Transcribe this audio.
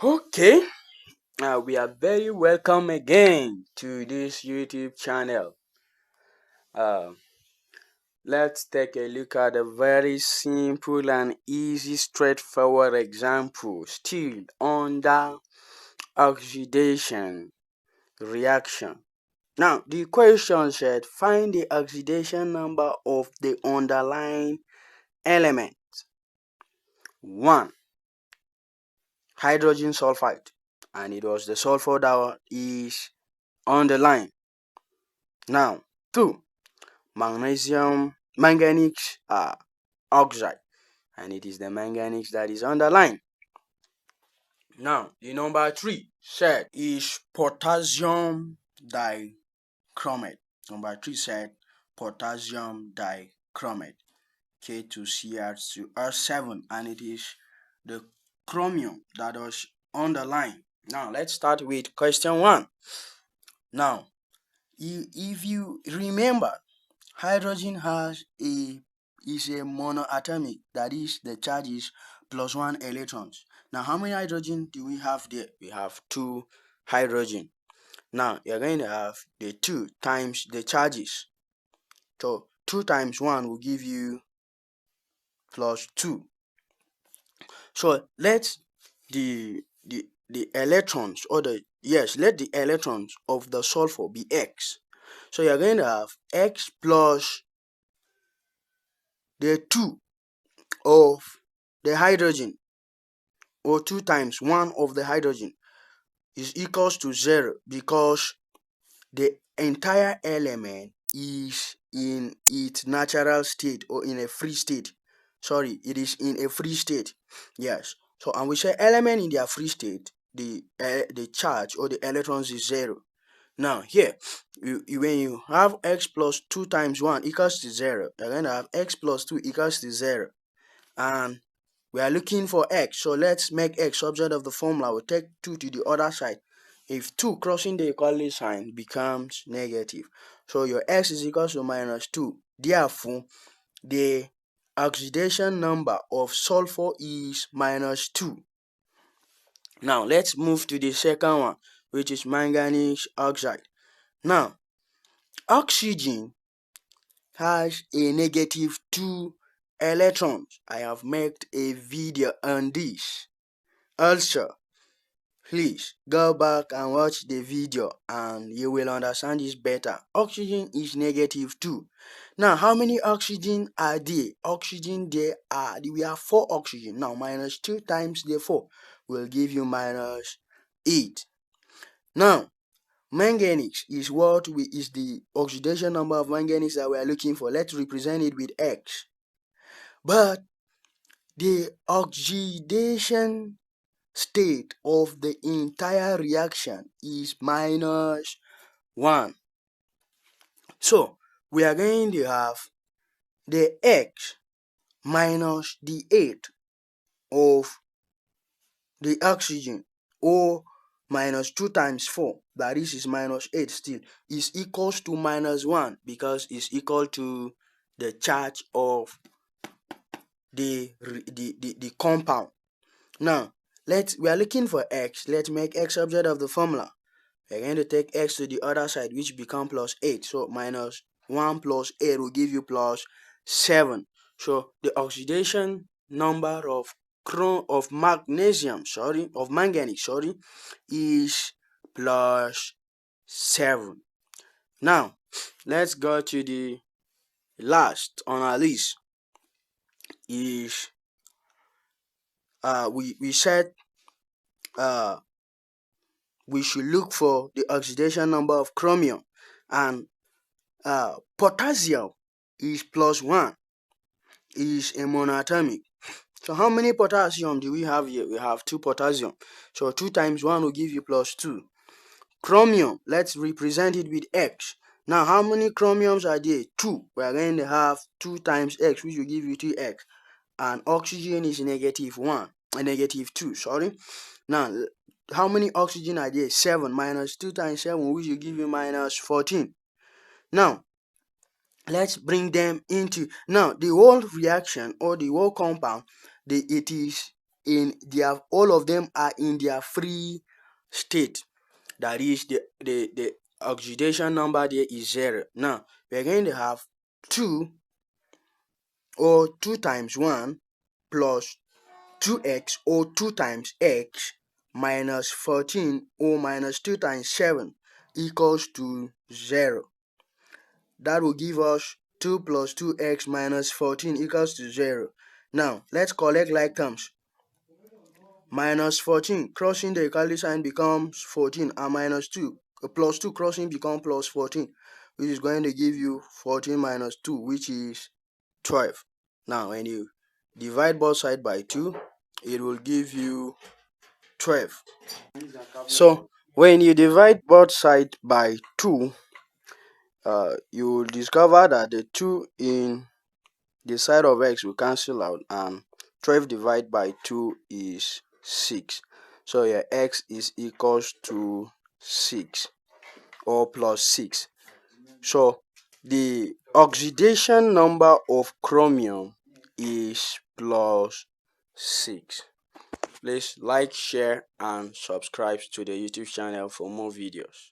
Okay, we are very welcome again to this YouTube channel. Uh, let's take a look at a very simple and easy, straightforward example, still under oxidation reaction. Now, the question said, find the oxidation number of the underlying element. 1. Hydrogen sulfide, and it was the sulfur that is underlined. Now, 2. Manganese oxide, and it is the manganese that is underlined. Now, the number 3 said is potassium dichromate. Number 3 said potassium dichromate, K2CR2R7, and it is the chromium that was underlined. Now, let's start with question 1. Now, if you remember, hydrogen is a monoatomic, that is, the charge is plus 1 electrons. Now, how many hydrogen do we have there? We have 2 hydrogen. Now, you're going to have the 2 times the charges. So, 2 times 1 will give you plus 2. So, let the electrons, let the electrons of the sulfur be X. So, you're going to have X plus the 2 of the hydrogen, or 2 times 1 of the hydrogen, is equals to 0, because the entire element is in its natural state, or in a free state. Sorry, it is in a free state. Yes. So, and we say element in their free state, the charge or the electrons is 0. Now here, when you have X plus 2 times 1 equals to 0, you're going to have X plus 2 equals to 0. And we are looking for X, so let's make X subject of the formula. We'll take 2 to the other side. If 2 crossing the equality sign becomes negative, so your X is equal to minus 2. Therefore, the oxidation number of sulfur is minus 2. Now, let's move to the second one, which is manganese oxide. Now, oxygen has a negative 2 electrons. I have made a video on this. Also, please go back and watch the video and you will understand this better. Oxygen is negative 2. Now, how many oxygen are there? We have 4 oxygen. Now, minus 2 times the 4 will give you minus 8. Now, manganese is the oxidation number of manganese that we are looking for. Let's represent it with X. But the oxidation state of the entire reaction is minus 1. So, we are going to have the X minus the 8 of the oxygen, or minus 2 times 4, that is minus 8 still, is equals to minus 1, because it's equal to the charge of the compound. Now, we are looking for X. Let's make X subject of the formula. We're going to take X to the other side, which become plus 8. So, minus 1 plus 8 will give you plus 7. So, the oxidation number of manganese, is plus 7. Now, let's go to the last on our list. Is we said we should look for the oxidation number of chromium, and potassium is plus 1, is a monoatomic. So how many potassium do we have here? We have 2 potassium. So 2 times 1 will give you plus 2. Chromium, let's represent it with X. Now, how many chromiums are there? 2. We are going to have 2 times X, which will give you 2X. And oxygen is negative 2, sorry. Now, how many oxygen are there? 7. Minus 2 times 7, which will give you minus 14. Now, let's bring them into, now the whole reaction or the whole compound, it is all of them are in their free state. That is, the oxidation number there is 0. Now we're going to have 2, or 2 times 1 plus 2x, or 2 times x, minus 14, or minus 2 times 7 equals to 0. That will give us 2 plus 2x minus 14 equals to 0. Now let's collect like terms. Minus 14 crossing the equality sign becomes 14, and minus 2 plus 2 crossing becomes plus 14, which is going to give you 14 minus 2, which is 12. Now when you divide both sides by 2, it will give you 12. So when you divide both sides by 2, you will discover that the 2 in the side of x will cancel out, and 12 divided by 2 is 6. So your x is equals to 6, or plus 6. So the oxidation number of chromium is plus 6. Please like, share, and subscribe to the YouTube channel for more videos.